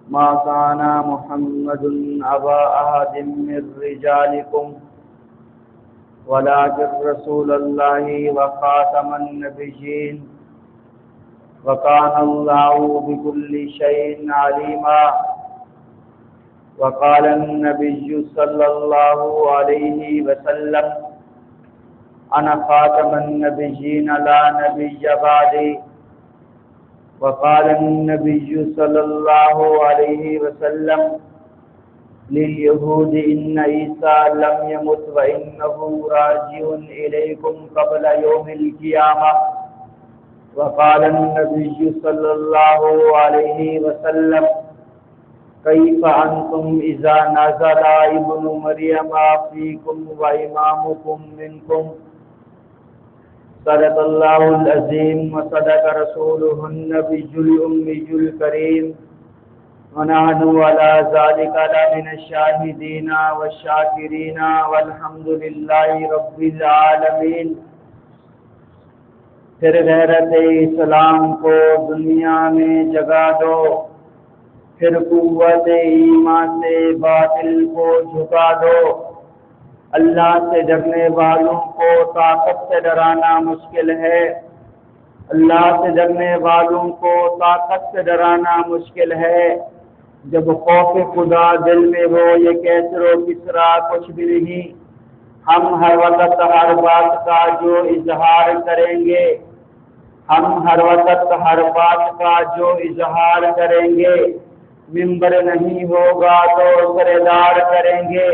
ما كان محمد أبا أحد من رجالكم ولكن رسول الله وخاتم النبيين وكان الله بكل شيء عليما. وقال النبي صلى الله عليه وسلم أنا خاتم النبيين لا نبي بعدي. وقال النبي صلى الله عليه وسلم لليهود إن عيسى لم يمت وإنه راجع إليكم قبل يوم القيامة. وقال النبي صلى الله عليه وسلم كيف أنتم إذا نزل ابن مريم فيكم وإمامكم منكم. صدق الله العظيم وصدق رسوله النبي الأمي الكريم ونحن على ذلك لمن الشاهدين والشاكرين والحمد لله رب العالمين. پھر غیرت اسلام کو دنیا میں جگا دو، پھر قوت ایمان سے باطل کو جھکا دو. اللہ سے ڈرنے والوں کو طاقت سے ڈرانا مشکل ہے. اللہ سے ڈرنے والوں کو طاقت سے ڈرانا مشکل ہے. جب خوف خدا دل میں ہو یہ کیسر و کسرا کچھ بھی نہیں. ہم ہر وقت ہر بات کا جو اظہار کریں گے، ہم ہر وقت ہر بات کا جو اظہار کریں گے، ممبر نہیں ہوگا تو سردار کریں گے.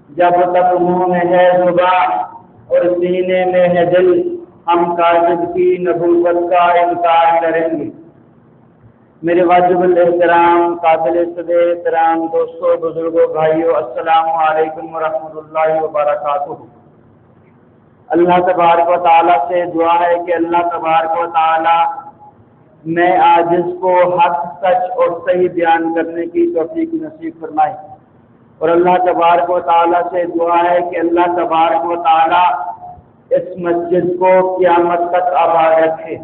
جب تک منہ میں ہے زبان اور سینے میں ہے دل، ہم کاذب کی نبوت کا انکار کریں گے. میرے واجب الاحترام قابل صدر احترام دوستوں، بزرگوں، بھائیوں، السلام علیکم ورحمۃ اللہ وبرکاتہ. اللہ تبارک و تعالیٰ سے دعا ہے کہ اللہ تبارک و تعالیٰ میں عاجز کو حق، سچ اور صحیح بیان کرنے کی توفیق نصیب فرمائے. اور اللہ تبارک و تعالیٰ سے دعا ہے کہ اللہ تبارک و تعالیٰ اس مسجد کو قیامت تک آباد رکھے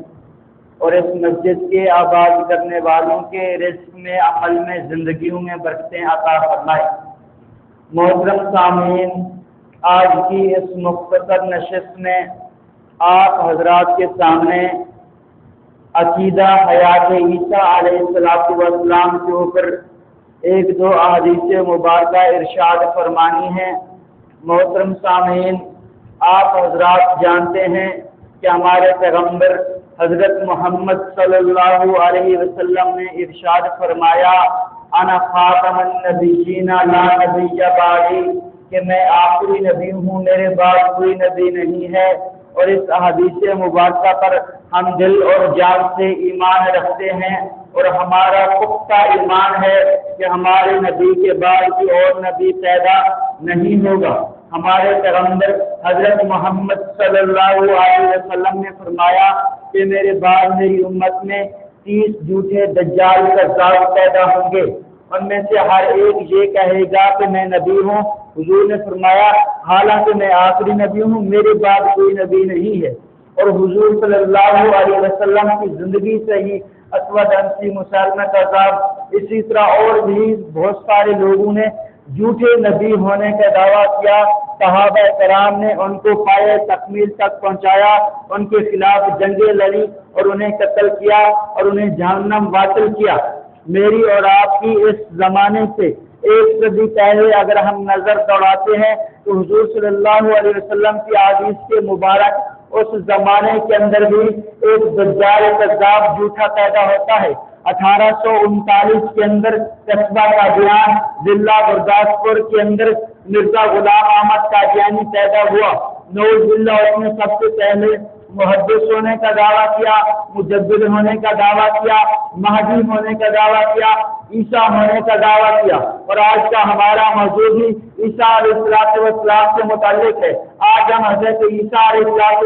اور اس مسجد کے آباد کرنے والوں کے رزق میں، عمل میں، زندگیوں میں برکتیں عطا فرمائے. محترم سامعین، آج کی اس مختصر نشست میں آپ حضرات کے سامنے عقیدہ حیات عیسیٰ علیہ السلام کے اوپر ایک دو احادیث مبارکہ ارشاد فرمانی ہے. محترم سامعین، آپ حضرات جانتے ہیں کہ ہمارے پیغمبر حضرت محمد صلی اللہ علیہ وسلم نے ارشاد فرمایا انا خاتم النبیین لا نبی بعدی، کہ میں آخری نبی ہوں، میرے بعد کوئی نبی نہیں ہے. اور اس احادیث مبارکہ پر ہم دل اور جان سے ایمان رکھتے ہیں اور ہمارا پختہ ایمان ہے کہ ہمارے نبی کے بعد کوئی اور نبی پیدا نہیں ہوگا. ہمارے پیغمبر حضرت محمد صلی اللہ علیہ وسلم نے فرمایا کہ میرے بعد میری امت میں 30 جھوٹے دجال کذاب پیدا ہوں گے. ان میں سے ہر ایک یہ کہے گا کہ میں نبی ہوں. حضور نے فرمایا حالانکہ میں آخری نبی ہوں، میرے بعد کوئی نبی نہیں ہے. اور حضور صلی اللہ علیہ وسلم کی زندگی سے ہی اسود انسی، مسلمہ کذاب، اسی طرح اور بھی بہت سارے لوگوں نے جھوٹے نبی ہونے کا دعویٰ کیا. صحابہ کرام نے ان کو پائے تکمیل تک پہنچایا، ان کے خلاف جنگیں لڑی اور انہیں قتل کیا اور انہیں جہنم واصل کیا. میری اور آپ کی اس زمانے سے 1 صدی پہلے اگر ہم نظر دوڑاتے ہیں تو حضور صلی اللہ علیہ وسلم کی احادیث کے مبارک اس زمانے کے اندر بھی ایک دجال کذاب جھوٹا پیدا ہوتا ہے. 1839 کے اندر قصبہ قادیان ضلع گرداسپور کے اندر مرزا غلام احمد قادیانی پیدا ہوا. نوز باللہ اس نے سب سے پہلے محدث ہونے کا دعویٰ کیا، مجدد ہونے کا دعویٰ کیا، مہدی ہونے کا دعویٰ کیا، عیسیٰ ہونے کا دعویٰ کیا. اور آج کا ہمارا موضوع بھی عیسیٰ علیہ السلام سے متعلق ہے. آج ہم حضرت عیسیٰ علیہ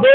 2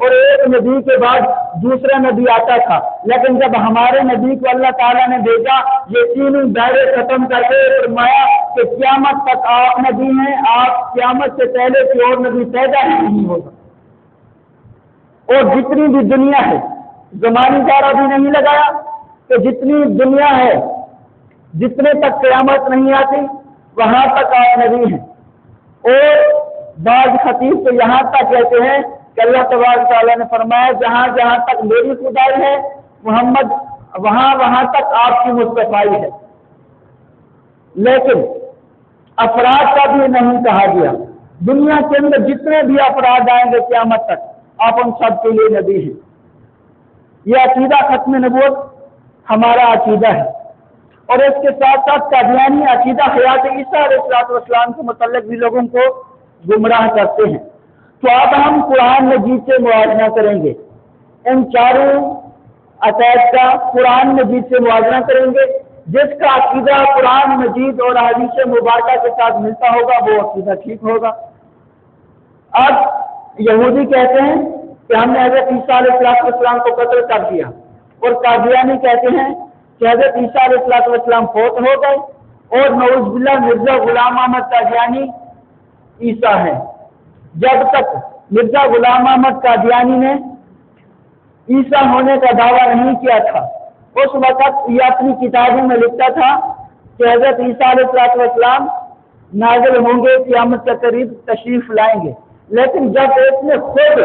اور ایک نبی کے بعد دوسرا نبی آتا تھا، لیکن جب ہمارے نبی کو اللہ تعالیٰ نے بھیجا، یہ تینوں دائرے ختم کر کے فرمایا کہ قیامت تک آپ نبی ہیں، آپ قیامت سے پہلے کوئی اور نبی پیدا ہی نہیں ہوگا۔ اور جتنی بھی دنیا ہے، زمانی دائرہ بھی نہیں لگایا کہ جتنی دنیا ہے، جتنے تک قیامت نہیں آتی وہاں تک آپ نبی ہیں۔ اور بعض خطیب تو یہاں تک کہتے ہیں کہ اللہ تبارک تعالیٰ نے فرمایا جہاں جہاں تک میری خدائی ہے محمد، وہاں تک آپ کی مصطفیٰ ہے، لیکن افراد کا بھی نہیں کہا گیا۔ دنیا کے اندر جتنے بھی افراد آئیں گے قیامت تک، آپ ان سب کے لیے نبی ہیں۔ یہ عقیدہ ختم نبوت ہمارا عقیدہ ہے، اور اس کے ساتھ ساتھ قادیانی عقیدہ حیات عیسیٰ علیہ السلام کے متعلق بھی لوگوں کو گمراہ کرتے ہیں۔ تو اب ہم قرآن مجید سے موازنہ کریں گے، ان چاروں عقائد کا قرآن مجید سے موازنہ کریں گے۔ جس کا عقیدہ قرآن مجید اور حدیث مبارکہ کے ساتھ ملتا ہوگا وہ عقیدہ ٹھیک ہوگا۔ اب یہودی کہتے ہیں کہ ہم نے حضرت عیسیٰ علیہ السلام کو قتل کر دیا، اور قادیانی کہتے ہیں کہ حضرت عیسیٰ علیہ السلام فوت ہو گئے، اور نعوذ باللہ مرزا غلام احمد قادیانی عیسیٰ ہیں۔ جب تک مرزا غلام احمد قادیانی نے عیسیٰ ہونے کا دعویٰ نہیں کیا تھا، اس وقت یہ اپنی کتابوں میں لکھتا تھا کہ حضرت عیسیٰ علیہ السلام نازل ہوں گے، قیامت کے قریب تشریف لائیں گے۔ لیکن جب اس نے خود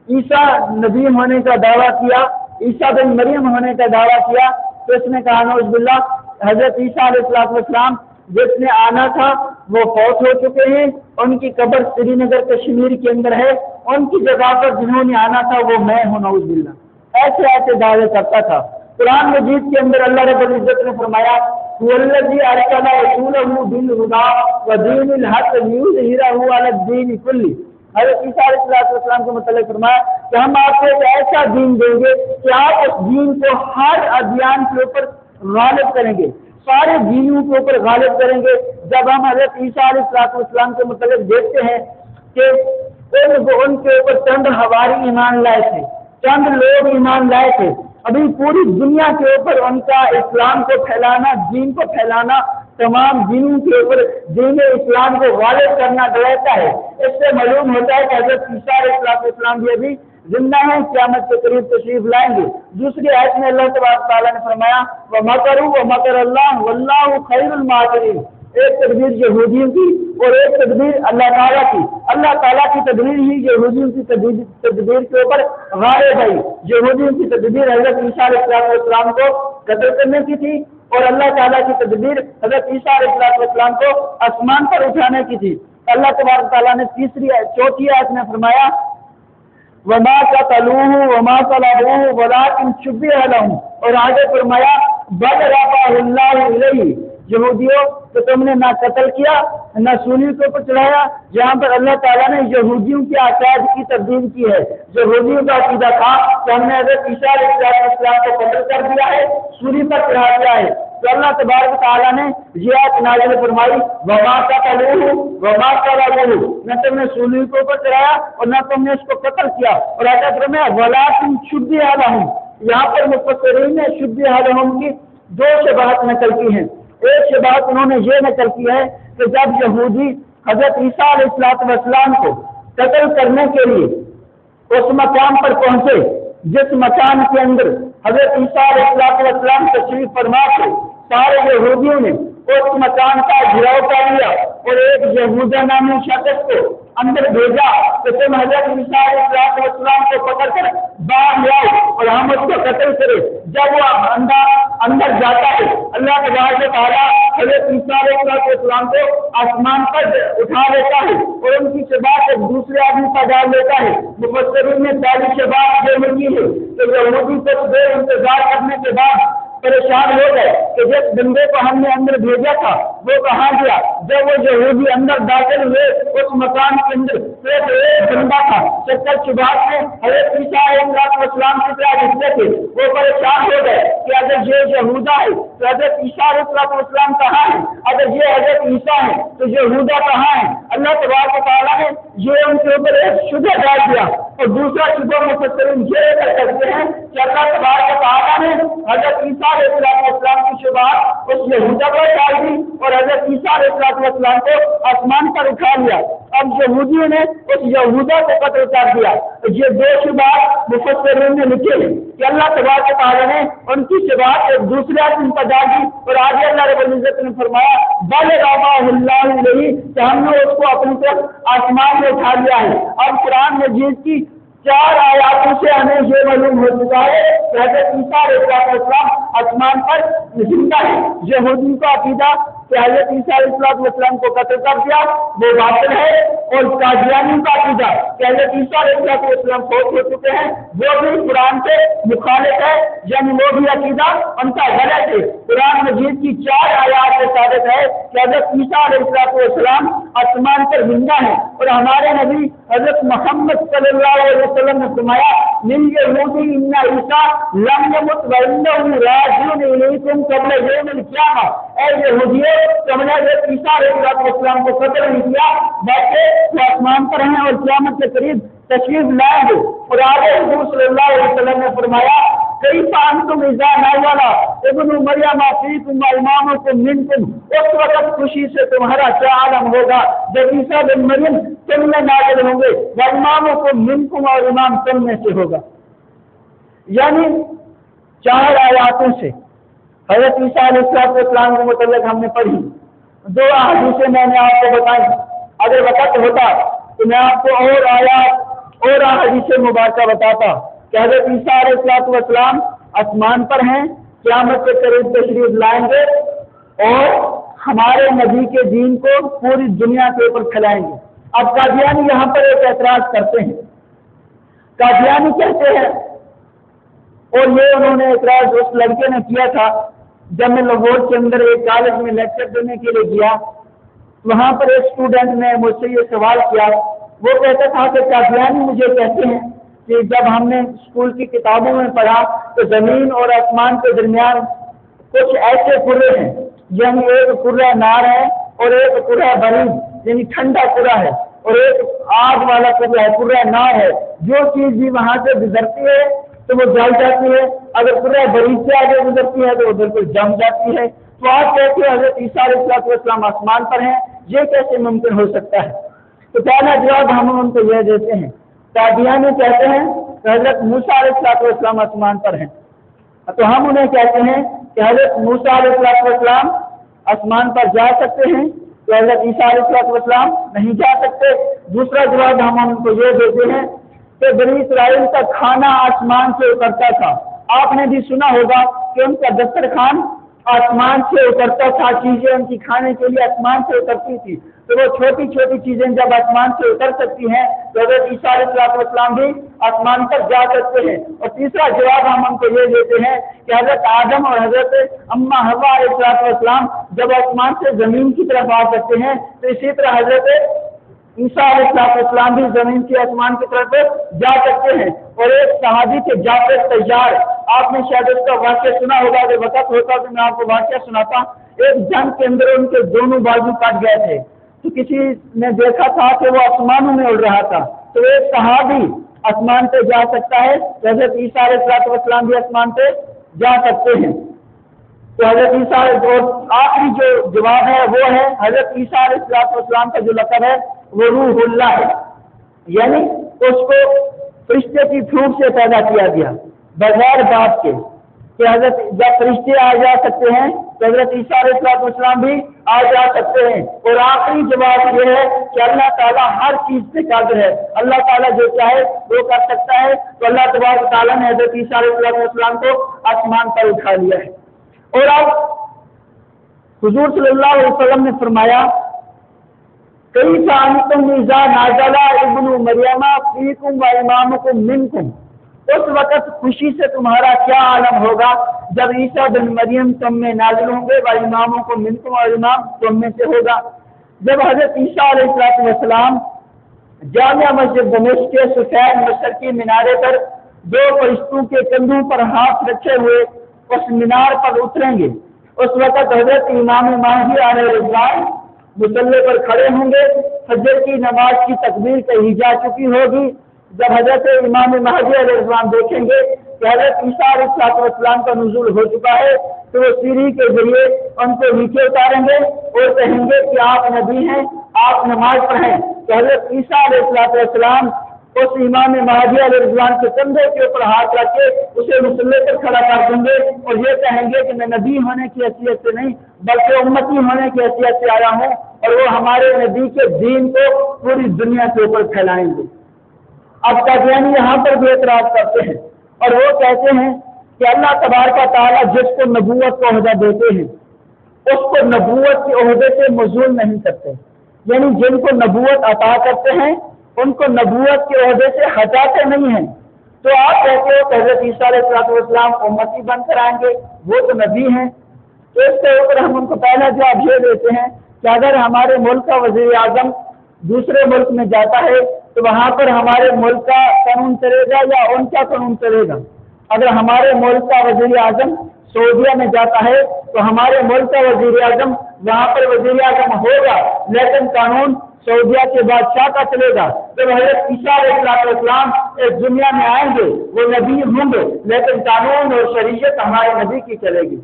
عیسیٰ نبی ہونے کا دعویٰ کیا، عیسیٰ بن مریم ہونے کا دعویٰ کیا، تو اس نے کہا نعوذ باللہ حضرت عیسیٰ علیہ السلام جس نے آنا تھا وہ فوت ہو چکے ہیں، ان کی قبر سری نگر کشمیر کے اندر ہے، ان کی جگہ پر جنہوں نے آنا تھا وہ میں ہوں نعوذ باللہ۔ ایسے دعوے کرتا تھا۔ قرآن مجید کے اندر اللہ رب العزت نے فرمایا وَالَّذِي أَرْسَلَ رَسُولَهُ بِالْهُدَىٰ وَدِينِ الْحَقِّ لِيُظْهِرَهُ عَلَى الدِّينِ كُلِّهِ۔ حضرت عیسیٰ علیہ السلام کے متعلق فرمایا کہ ہم آپ کو ایک ایسا دین دیں گے کہ آپ اس دین کو ہر ادیان کے اوپر غالب کریں گے، سارے دینوں کے اوپر غالب کریں گے۔ جب ہم حضرت عیسیٰ علیہ السلام کے متعلق دیکھتے ہیں کہ ان کے اوپر چند حواری ایمان لائے تھے، چند لوگ ایمان لائے تھے، ابھی پوری دنیا کے اوپر ان کا اسلام کو پھیلانا، دین کو پھیلانا، تمام دینوں کے اوپر دین اسلام کو غالب کرنا رہتا ہے۔ اس سے معلوم ہوتا ہے کہ حضرت عیسیٰ علیہ السلام بھی ابھی زندہ ہیں، قیامت کے قریب تشریف لائیں گے۔ دوسری آیت میں اللہ تبارک تعالیٰ نے فرمایا وَمَكَرُوا وَمَكَرَ اللَّهُ وَاللَّهُ خَيْرُ الْمَاكِرِينَ۔ ایک تدبیر یہودیوں کی اور ایک تدبیر اللہ تعالیٰ کی۔ اللہ تعالیٰ کی تدبیر ہی یہودیوں کی تدبیر کے اوپر غالب ہے۔ یہودیوں کی تدبیر حضرت عیسیٰ علیہ السلام کو قتل کرنے کی تھی، اور اللہ تعالیٰ کی تدبیر حضرت عیسیٰ علیہ السلام کو آسمان پر اٹھانے کی تھی۔ اللہ تبارک تعالیٰ نے چوتھی آیت میں فرمایا وَمَا قَتَلُوهُ وَمَا صَلَبُوهُ وَلَٰكِن شُبِّهَ لَهُمْ، اور آگے فرمایا بَلْ رَفَعَهُ اللَّهُ إِلَيْهِ۔ یہودیوں تو تم نے نہ قتل کیا نہ سولی کے اوپر چڑھایا، جہاں پر اللہ تعالیٰ نے یہودیوں کے عقائد کی تبدیل کی ہے۔ یہودیوں کا عقیدہ تھا کہ ہم نے حضرت عیسیٰ علیہ السلام کو قتل کر دیا ہے، سولی پر چڑھا دیا ہے۔ تو اللہ تبارک تعالیٰ نے یہ آیت نازل فرمائی وَمَا قَتَلُوهُ وَمَا صَلَبُوهُ، نہ تم نے سولی کے اوپر چڑھایا اور نہ تم نے اس کو قتل کیا، اور ایسا فرمایا وَلَٰكِن شُبِّهَ لَهُمْ۔ یہاں پر مفسرین نے شُبِّهَ لَهُمْ کی دو شباہت نقل کی ہیں۔ ایک شباہت انہوں نے یہ نقل کی ہے کہ جب یہودی حضرت عیسیٰ علیہ السلام کو قتل کرنے کے لیے اس مقام پر پہنچے جس مکان کے اندر حضرت عیسیٰ علیہ السلام تشریف فرما تھے، سارے یہودیوں نے اس مکان کا گھیراؤ کر لیا اور ایک یہودا نامی شخص کو اندر بھیجا کہ تم حضرت عیسیٰ علیہ السلام کو پکڑ کر باہر لے آؤ اور ہم اس کو قتل کرے۔ جب وہ اندر جاتا ہے اللہ تبارک و تعالیٰ حضرت عیسیٰ علیہ السلام کو آسمان پر اٹھا لیتا ہے اور ان کی شباہت ایک دوسرے آدمی پر ڈال لیتا ہے۔ مفسرین نے پہلی شباہت یہ ملی ہے کہ یہودی کچھ دیر انتظار کرنے کے بعد پریشان ہو گئے کہ جس بندے کو ہم نے اندر بھیجا تھا وہ کہاں گیا؟ جب وہ یہودی اندر داخل ہوئے اس مکان کے اندر صرف ایک بندہ تھا، 70 شبہات میں حضرت عیسیٰ علیہ السلام کی طرح دکھتے تھے۔ وہ پریشان ہو گئے کہ اگر یہ یہودا ہے تو حضرت عیسیٰ علیہ السلام کہاں ہے؟ اگر یہ حضرت عیسیٰ ہے تو یہودا کہاں ہے؟ اللہ تبارک و تعالیٰ نے یہ ان کے اوپر ایک شبہ ڈال دیا۔ اور دوسرا شبہ مفسرین یہ کر سکتے ہیں کہ اللہ تبارک و تعالیٰ نے حضرت عیسیٰ علیہ السلام کی شبہات اس یہودا پر ڈال دی اور حضرت عیسیٰ علیہ السلام کو آسمان پر اٹھا لیا۔ اب یہودیوں نے اس یہودا کو قتل کر دیا۔ یہ دو شبہات مفسرین نے لکھے ہیں کہ اللہ تبارک و تعالیٰ نے ان کی شبہات ایک دوسرے آدمی پر ڈال دی اور آگے اللہ رب العزت نے فرمایا بل رفعہ اللہ الیہ کہ ہم نے اس کو اپنی طرف آسمان میں اٹھا لیا ہے۔ اب قرآن مجید کی 4 آیاتوں سے ہمیں یہ معلوم ہو چکا ہے کہ حضرت عیسیٰ علیہ السلام آسمان پر زندہ ہے۔ یہودی کا عقیدہ کہ حضرت عیسیٰ علیہ السلام کو قتل کر دیا وہ باطل ہے، اور قادیانی کا عقیدہ کہ حضرت عیسیٰ علیہ السلام فوت ہو چکے ہیں وہ بھی قرآن سے مخالف ہے، یعنی وہ بھی عقیدہ ان کا غلط ہے۔ قرآن مجید کی 4 آیات سے ثابت ہے کہ حضرت عیسیٰ علیہ السلام آسمان پر زندہ ہے، اور ہمارے نبی حضرت محمد صلی اللہ علیہ وسلم نے فرمایا من یہودی ان عیسیٰ لم یمت وانہ راجع الیکم قبل یوم القیامہ۔ اے یہودیوں، تم نے حضرت عیسیٰ علیہ السلام کو قتل نہیں کیا بلکہ وہ آسمان پر ہیں اور قیامت کے قریب تشریف لائیں گے۔ اور آگے حضور صلی اللہ علیہ وسلم نے فرمایا کیف انتم اذا نزل ابن مریم فیکم وامامکم منکم، اس وقت خوشی سے تمہارا کیا عالم ہوگا جب عیسیٰ بن مریم تم میں نازل ہوں گے، وامامکم منکم، اور امام تم میں سے ہوگا۔ یعنی 4 آیاتوں سے حضرت عیسیٰ علیہ السلام کے متعلق ہم نے پڑھی، 2 حدیثیں میں نے آپ کو بتائی۔ اگر وقت ہوتا تو میں آپ کو اور آیات اور حدیث مبارکہ بتاتا کہ حضرت عیسیٰ علیہ السلام آسمان پر ہیں، قیامت کے قریب تشریف لائیں گے اور ہمارے نبی کے دین کو پوری دنیا کے اوپر پھیلائیں گے۔ اب قادیانی یہاں پر ایک اعتراض کرتے ہیں۔ قادیانی کہتے ہیں، اور یہ انہوں نے اعتراض اس لڑکے نے کیا تھا جب میں لاہور کے اندر ایک کالج میں لیکچر دینے کے لیے گیا، وہاں پر ایک اسٹوڈنٹ نے مجھ سے یہ سوال کیا۔ وہ کہتا تھا کہ قادیانی مجھے کہتے ہیں کہ جب ہم نے اسکول کی کتابوں میں پڑھا تو زمین اور آسمان کے درمیان کچھ ایسے کرے ہیں، یعنی ایک کرہ نار ہے اور ایک کرہ برید یعنی ٹھنڈا کرہ ہے، اور ایک آگ والا کرہ ہے، کرہ نار ہے۔ جو چیز بھی وہاں سے گزرتی ہے تو وہ جل جاتی ہے، اگر کرہ برید سے آگے گزرتی ہے تو وہ بالکل جم جاتی ہے۔ تو آپ کہتے ہیں حضرت عیسیٰ علیہ السلام آسمان پر ہیں، یہ کیسے ممکن ہو سکتا ہے؟ تو پہلا جواب ہم ان کو یہ دیتے ہیں، قادیانی کہتے ہیں کہ حضرت موسیٰ علیہ السلام آسمان پر ہیں، تو ہم انہیں کہتے ہیں کہ حضرت موسیٰ علیہ السلام آسمان پر جا سکتے ہیں تو حضرت عیسیٰ علیہ السلام نہیں جا سکتے۔ دوسرا جواب ہم ان کو یہ دیتے ہیں کہ بنی اسرائیل کا کھانا آسمان سے اترتا تھا۔ آپ نے بھی سنا ہوگا کہ ان کا دسترخوان آسمان سے اترتا تھا، چیزیں ان کی کھانے کے لیے آسمان سے اترتی تھی۔ تو وہ چھوٹی چھوٹی چیزیں جب آسمان سے اتر سکتی ہیں تو حضرت عیسیٰ علیہ السلام بھی آسمان پر جا سکتے ہیں۔ اور تیسرا جواب ہم ان کو یہ دیتے ہیں کہ حضرت آدم اور حضرت اماں حوا علیہ السلام جب آسمان سے زمین کی طرف آ سکتے ہیں تو اسی طرح حضرت عیسیٰ علیہ السلام بھی زمین کی آسمان کی طرف جا سکتے ہیں۔ اور ایک صحابی تھے جعفر طیار، آپ نے شاید اس کا واقعہ سنا ہوگا، اگر وقت ہوتا تو میں آپ کو واقعہ سناتا۔ ایک جنگ کے اندر ان کے دونوں بازو کٹ گئے تھے، تو کسی نے دیکھا تھا کہ وہ آسمانوں میں اڑ رہا تھا، تو ایک صحابی آسمان پہ جا سکتا ہے، حضرت عیسیٰ علیہ السلام بھی آسمان پہ جا سکتے ہیں۔ تو حضرت عیسیٰ اور آخری جو جواب ہے وہ ہے حضرت عیسیٰ علیہ السلام کا جو لقب ہے وہ روح اللہ ہے، یعنی اس کو فرشتے کی پھوٹ سے پیدا کیا گیا بغیر باپ کے، کہ حضرت جب فرشتے آ جا سکتے ہیں تو حضرت عیسیٰ علیہ السلام بھی آ جا سکتے ہیں۔ اور آخری جواب یہ ہے کہ اللہ تعالیٰ ہر چیز سے قادر ہے، اللہ تعالیٰ جو چاہے وہ کر سکتا ہے۔ تو اللہ تبارک تعالیٰ نے حضرت عیسیٰ علیہ السلام کو آسمان پر اٹھا لیا ہے۔ اور اب حضور صلی اللہ علیہ وسلم نے فرمایا کیف انتم اذا نزل ابن مریم فیکم وامامکم منکم، اس وقت خوشی سے تمہارا کیا عالم ہوگا جب عیسیٰ بن مریم تم میں نازل ہوں گے وَإِمَامُ کو منکم اور امام تم میں سے ہوگا۔ جب حضرت عیسیٰ علیہ السلام جامع مسجد دمشق کے سفید مشرقی مینارے پر دو فرشتوں کے کندھوں پر ہاتھ رکھے ہوئے اس مینار پر اتریں گے، اس وقت حضرت امام مہدی علیہ السلام مصلی پر کھڑے ہوں گے، فجر کی نماز کی تکبیر کہی جا چکی ہوگی۔ جب حضرت امام مہدی علیہ السلام دیکھیں گے کہ حضرت عیسیٰ علیہ السلام کا نزول ہو چکا ہے تو وہ سیڑھی کے ذریعے ان کو نیچے اتاریں گے اور کہیں گے کہ آپ نبی ہیں، آپ نماز پڑھیں۔ تو حضرت عیسیٰ علیہ السلام اس امام مہدی علیہ السلام کے کندھے کے اوپر ہاتھ رکھ کے اسے مصلی پر کھڑا کر دیں گے اور یہ کہیں گے کہ میں نبی ہونے کی حیثیت سے نہیں بلکہ امتی ہونے کی حیثیت سے آیا ہوں، اور وہ ہمارے نبی کے دین کو پوری دنیا کے اوپر پھیلائیں گے۔ اب قادیانی یہاں پر بھی اعتراض کرتے ہیں اور وہ کہتے ہیں کہ اللہ تبارک و تعالیٰ جس کو نبوت کا عہدہ دیتے ہیں اس کو نبوت کے عہدے سے مزول نہیں کرتے، یعنی جن کو نبوت عطا کرتے ہیں ان کو نبوت کے عہدے سے ہٹاتے نہیں ہیں۔ تو آپ کہتے ہو کہ حضرت عیسیٰ علیہ السلام امتی بن کر آئیں گے، وہ تو نبی ہیں، تو اس کے اوپر ہم ان کو پہلا جواب یہ دیتے ہیں کہ اگر ہمارے ملک کا وزیر اعظم دوسرے ملک میں جاتا ہے تو وہاں پر ہمارے ملک کا قانون چلے گا یا ان کا قانون چلے گا؟ اگر ہمارے ملک کا وزیر اعظم سعودیہ میں جاتا ہے تو ہمارے ملک کا وزیر اعظم وہاں پر وزیر اعظم ہوگا، لیکن قانون سعودیہ کے بادشاہ کا چلے گا۔ جب حضرت عیسیٰ علیہ السلام اس دنیا میں آئیں گے وہ نبی ہوں گے، لیکن قانون اور شریعت ہمارے نبی کی چلے گی۔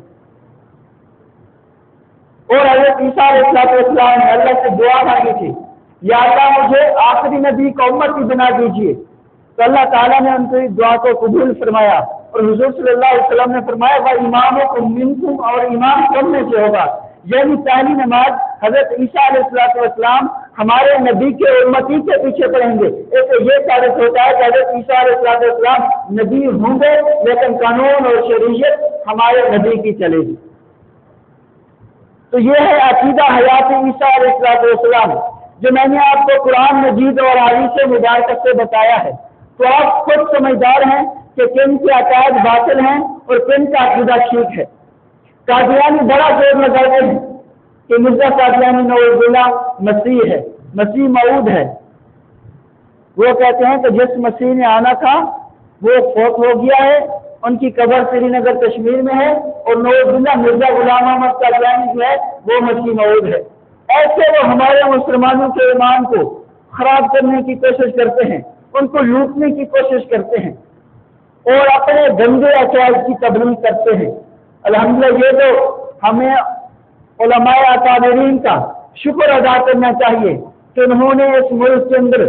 اور حضرت عیسیٰ علیہ السلام نے اللہ سے دعا مانگی تھی، یا اللہ مجھے آخری نبی کا امتی بنا دیجیے، تو اللہ تعالیٰ نے ان کی دعا کو قبول فرمایا اور حضور صلی اللہ علیہ وسلم نے فرمایا وَإِمَامُكُم مِّنكُم اور امام تم میں سے ہوگا، یعنی پہلی نماز حضرت عیسیٰ علیہ السلام ہمارے نبی کے امتی کے پیچھے پڑھیں گے۔ ایسے یہ ثابت ہوتا ہے کہ حضرت عیسیٰ علیہ السلام نبی ہوں گے لیکن قانون اور شریعت ہمارے نبی کی چلے گی۔ تو یہ ہے عقیدہ حیات عیسیٰ علیہ السلام جو میں نے آپ کو قرآن مجید اور حدیث مبارکہ سے بتایا ہے۔ تو آپ خود سمجھدار ہیں کہ کن کے عقائد باطل ہیں اور کن کا عقیدہ ٹھیک ہے۔ قادیانی بڑا زور لگاتے ہیں کہ مرزا قادیانی نعوذ باللہ مسیح ہے، مسیح موعود ہے۔ وہ کہتے ہیں کہ جس مسیح نے آنا تھا وہ فوت ہو گیا ہے، ان کی قبر سری نگر کشمیر میں ہے، اور نعوذ باللہ مرزا غلام احمد قادیانی جو ہے وہ مسیح موعود ہے۔ ایسے وہ ہمارے مسلمانوں کے ایمان کو خراب کرنے کی کوشش کرتے ہیں، ان کو لوٹنے کی کوشش کرتے ہیں اور اپنے گندے عقائد کی تبلیغ کرتے ہیں۔ الحمدللہ یہ تو ہمیں علماء اکابرین کا شکر ادا کرنا چاہیے کہ انہوں نے اس ملک کے اندر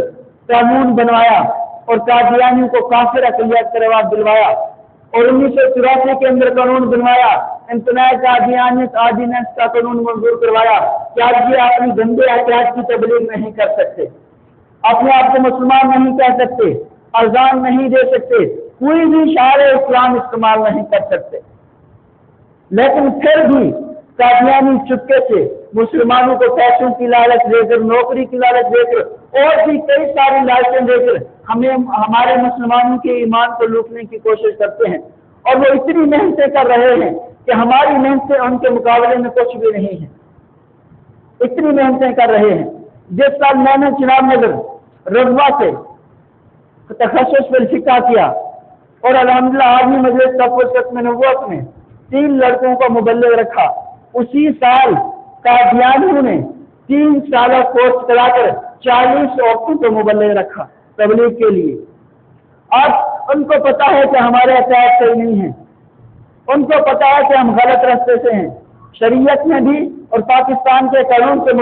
قانون بنوایا اور قادیانیوں کو کافر اقلیت کا رواج دلوایا، اور 1984 کے اندر قانون بنوایا، امتناع قادیانیت آرڈیننس کا قانون منظور کروایا کہ آج یہ اپنی گندے عقائد کی تبلیغ نہیں کر سکتے، اپنے آپ کو مسلمان نہیں کہہ سکتے، اذان نہیں دے سکتے، کوئی بھی شعار اسلام استعمال نہیں کر سکتے، لیکن پھر بھی قادیانی چپکے سے مسلمانوں کو پیسوں کی لالچ دے کر، نوکری کی لالچ دے کر اور بھی کئی ساری لالچیں دے کر ہمارے مسلمانوں کے ایمان کو لوٹنے کی کوشش کرتے ہیں، اور وہ اتنی محنتیں کر رہے ہیں کہ ہماری محنتیں ان کے مقابلے میں کچھ بھی نہیں ہیں، اتنی محنتیں کر رہے ہیں۔ جس سال میں نے چناب نگر رضوہ سے تخصص پر فقہ کیا اور الحمدللہ عالمی مجلس تفسیر میں نبوت میں 3 لڑکوں کو مبلغ رکھا، اسی سال قادیانیوں نے 3 سالہ کورس کرا کر 40 عورتوں کو مبلغ رکھا تبلیغ کے لیے۔ اب ان کو پتا ہے کہ ہمارے عقائد صحیح نہیں ہیں، ان کو پتا ہے کہ ہم غلط راستے سے ہیں، شریعت میں بھی اور پاکستان کے قانون کے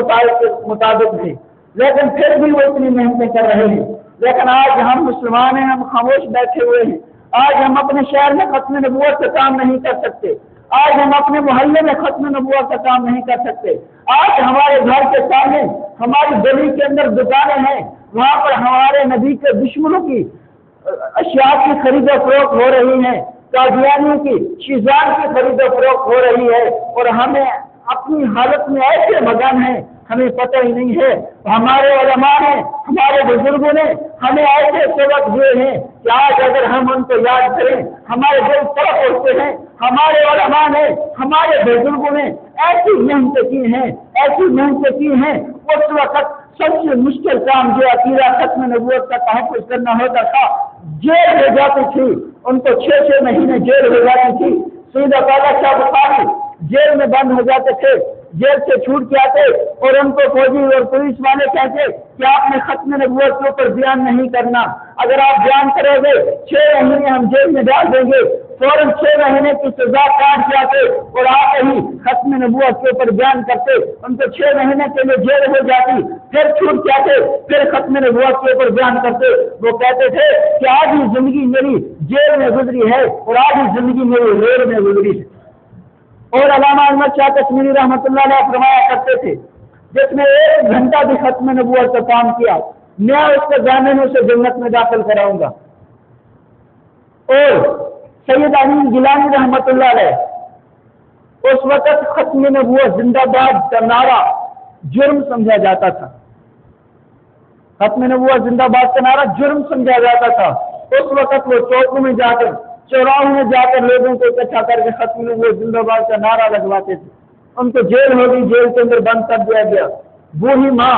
مطابق بھی، لیکن پھر بھی وہ اتنی محنتیں کر رہے ہیں۔ لیکن آج ہم مسلمان ہیں، ہم خاموش بیٹھے ہوئے ہیں۔ آج ہم اپنے شہر میں ختم نبوت کا کام نہیں کر سکتے، آج ہم اپنے محلے میں ختم نبوت کا کام نہیں کر سکتے، آج ہمارے گھر کے سامنے ہماری گلی کے اندر دکانیں ہیں، وہاں پر ہمارے نبی کے دشمنوں کی اشیاء کی خرید و فروخت ہو رہی ہے، قادیانیوں کی شیزان کی خرید و فروخت ہو رہی ہے، اور ہمیں اپنی حالت میں ایسے مگن ہیں ہمیں پتہ ہی نہیں ہے. ہمارے علماء نے، ہمارے بزرگوں نے ہمیں ایسے سبق دیے ہیں کہ آج اگر ہم ان کو یاد کریں ہمارے دل تڑپ اٹھتے ہیں. ہمارے علماء نے، ہمارے بزرگوں نے ایسی محنتیں کی ہیں، ایسی محنتیں کی ہیں. اس وقت سب سے مشکل کام جو عقیدہ ختم نبوت کا تحفظ کرنا ہوتا تھا، جیل ہو جاتی تھی. ان کو 6 مہینے جیل ہو جاتی تھی. سیدھا پالا شاہ بخاری جیل میں بند ہو جاتے تھے، جیل سے چھوٹ کے آتے اور ان کو فوجی اور پولیس والے کہتے کہ آپ نے ختم نبوت کے اوپر بیان نہیں کرنا. اگر آپ بیان کرو گے 6 مہینے ہم جیل میں ڈال دیں گے. فوراً 6 مہینے کی سزا کاٹ کے آتے اور آپ ہی ختم نبوت کے اوپر بیان کرتے. ان کو 6 مہینے کے لیے جیل ہو جاتی، پھر چھوٹ کے آتے، پھر ختم نبوت کے اوپر بیان کرتے. وہ کہتے تھے کہ آج ہی زندگی میری جیل میں گزری ہے اور آج ہی زندگی میری ریل میں گزری ہے. اور علامہ احمد شاہ کشمیری رحمۃ اللہ علیہ فرمایا کرتے تھے جس نے 1 گھنٹہ بھی ختم نبوت کا کام کیا میں اس کو جاننے سے جنت میں داخل کراؤں گا. اور سید امین گیلانی رحمۃ اللہ علیہ اس وقت ختم نبوت زندہ باد کا نعرہ جرم سمجھا جاتا تھا. ختم نبوت زندہ باد کا نعرہ جرم سمجھا جاتا تھا. اس وقت وہ چوکوں میں جا کر، چوراہوں میں جا کر لوگوں کو اکٹھا کر کے ختم نبوت زندہ باد کا نعرہ لگواتے تھے. ان کو جیل ہو گئی، جیل کے اندر بند کر دیا گیا. وہی ماں،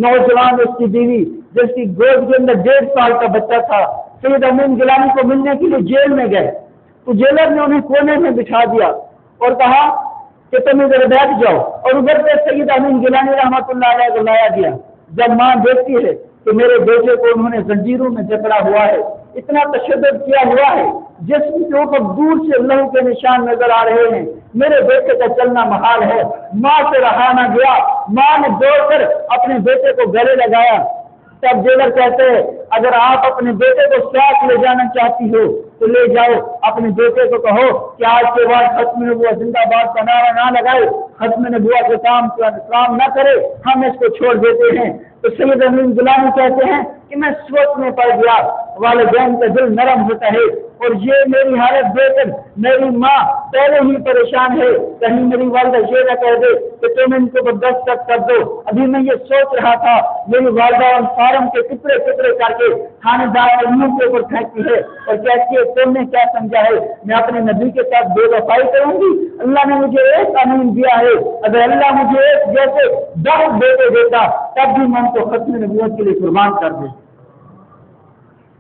نوجوان اس کی بیوی جس کی گود کے اندر 1.5 سال کا بچہ تھا، سید امین گیلانی کو ملنے کے لیے جیل میں گئے تو جیلر نے انہیں کونے میں بٹھا دیا اور کہا کہ تم ادھر بیٹھ جاؤ. اور ادھر سے سید امین گیلانی رحمۃ اللہ علیہ کو لایا گیا. جب ماں دیکھتی ہے کہ میرے بیٹے کو انہوں نے زنجیروں میں جکڑا ہوا ہے، اتنا تشدد کیا ہوا ہے، جسم کے اوپر دور سے لہو کے نشان نظر آ رہے ہیں، میرے بیٹے کا چلنا محال ہے. ماں سے رہا نہ گیا، ماں نے دوڑ کر اپنے بیٹے کو گلے لگایا. تب جیلر کہتے ہیں اگر آپ اپنے بیٹے کو ساتھ لے جانا چاہتی ہو تو لے جاؤ. اپنے بیٹے کو کہو کہ آج کے بعد ختم نبوت زندہ باد کا نعرہ نہ لگائے، ختم نبوت کے کام نہ کرے، ہم اس کو چھوڑ دیتے ہیں. تو سید امین گیلانی کہتے ہیں کہ میں سوچ میں پڑ گیا، والدین کا دل نرم ہوتا ہے اور یہ میری حالت دیکھ کر میری ماں پہلے ہی پریشان ہے، کہیں میری والدہ یہ نہ کہہ دے کہ تم ان کو دستخط کر دو. ابھی میں یہ سوچ رہا تھا، میری والدہ ان فارم کے ٹکڑے ٹکڑے کر کے تھانے دار کے منہ کے اوپر پھینکتی ہے اور کہتی ہے تم نے کیا سمجھا ہے میں اپنے نبی کے ساتھ بے وفائی کروں گی؟ اللہ نے مجھے ایک امین دیا ہے، اگر اللہ مجھے ایک جیسے 10 بیٹے دیتا تب بھی میں ان کو ختم نبوت کے لیے قربان کر دے.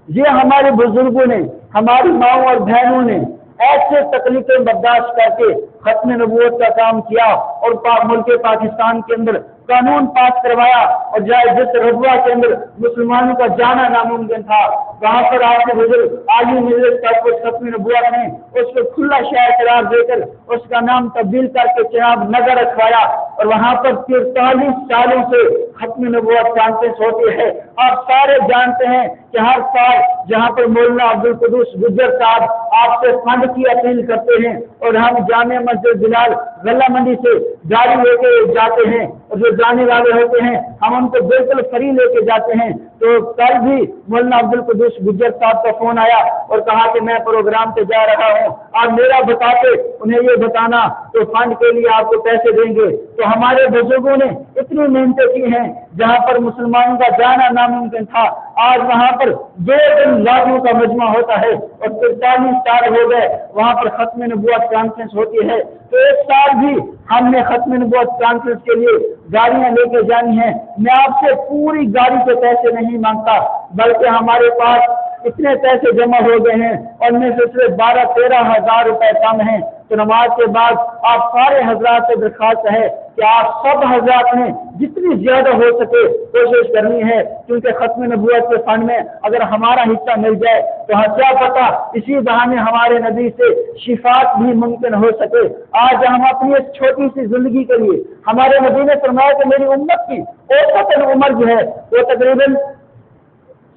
یہ ہمارے بزرگوں نے، ہماری ماؤں اور بہنوں نے ایسے تکلیفیں برداشت کر کے ختم نبوت کا کام کیا اور ملک پاکستان کے اندر قانون پاس کروایا. اور جس رضوا کے اندر مسلمانوں کا جانا ناممکن تھا وہاں پر آپ کے بزرگ عالی مجلس کا ختم نبوت نے اس کو کھلا شہر قرار دے کر اس کا نام تبدیل کر کے چناب نگر رکھوایا اور وہاں پر 43 سالوں سے ختم نبوت کانفرنس ہوتی ہے. آپ سارے جانتے ہیں کہ ہر سال جہاں پر مولانا عبدالقدوس گجر صاحب آپ سے فنڈ کی اپیل کرتے ہیں اور ہم جامع مسجد بلال غلہ منڈی سے گاڑی لے کے جاتے ہیں اور جو جانے والے ہوتے ہیں ہم ان کو بالکل فری لے کے جاتے ہیں. تو کل بھی مولانا عبدالقدوس گجر صاحب کا فون آیا اور کہا کہ میں پروگرام پہ جا رہا ہوں، آپ میرا بتاتے انہیں یہ بتانا تو فنڈ کے لیے آپ کو پیسے دیں گے. تو ہمارے بزرگوں نے اتنی محنتیں کی ہیں، جہاں پر مسلمانوں کا جانا ناممکن تھا آج وہاں پر 2 لاکھوں کا مجمع ہوتا ہے اور 43 سال ہو گئے وہاں پر ختم نبوت کانفرنس ہوتی ہے. تو ایک سال بھی ہم نے ختم نبوت کانفرنس کے لیے گاڑیاں لے کے جانی ہیں. میں آپ سے پوری گاڑی کے پیسے نہیں مانگتا، بلکہ ہمارے پاس اتنے پیسے جمع ہو گئے ہیں اور میں سے صرف 12-13 ہزار روپے کم ہیں. تو نماز کے بعد آپ سارے حضرات سے درخواست ہے کہ آپ سب حضرات نے جتنی زیادہ ہو سکے کوشش کرنی ہے، کیونکہ ختم نبوت کے فن میں اگر ہمارا حصہ مل جائے تو کیا پتہ اسی بہانے ہمارے نبی سے شفاعت بھی ممکن ہو سکے. آج ہم اپنی اس چھوٹی سی زندگی کے لیے، ہمارے نبی نے فرمایا کہ میری امت کی اوسط عمر جو ہے وہ تقریباً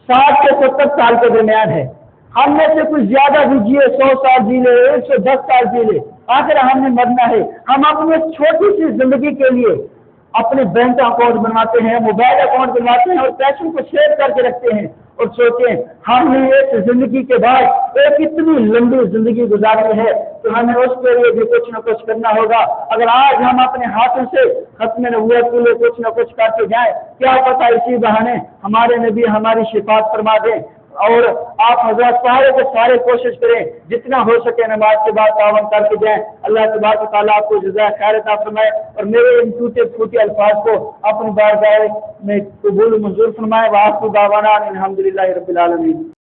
60 سے 70 سال کے درمیان ہے. ہم میں سے کچھ زیادہ بھی جیے، 100 سال جی لے، 110 سال جی لے، آخر ہم نے مرنا ہے. ہم اپنی چھوٹی سی زندگی کے لیے اپنے بینک اکاؤنٹ بنواتے ہیں، موبائل اکاؤنٹ بنواتے ہیں اور پیسوں کو سیو کر کے رکھتے ہیں اور سوچیں ہم نے ایک زندگی کے بعد ایک اتنی لمبی زندگی گزاری ہے تو ہمیں اس کے لیے بھی کچھ نہ کچھ کرنا ہوگا۔ اگر آج ہم اپنے ہاتھوں سے ختم نبوت کے لیے کچھ نہ کچھ کر کے جائیں، کیا پتہ اسی بہانے ہمارے نبی ہماری شفاعت فرما دیں۔ اور آپ حضرات سارے کے سارے کوشش کریں جتنا ہو سکے نماز کے بعد تعاون کر کے جائیں۔ اللہ تبارک و تعالیٰ آپ کو جزائے خیر عطا فرمائے اور میرے ان ٹوٹے پھوٹے الفاظ کو اپنی بارگاہ میں قبول و منظور فرمائے۔ وآخر دعوانا الحمدللہ رب العالمین۔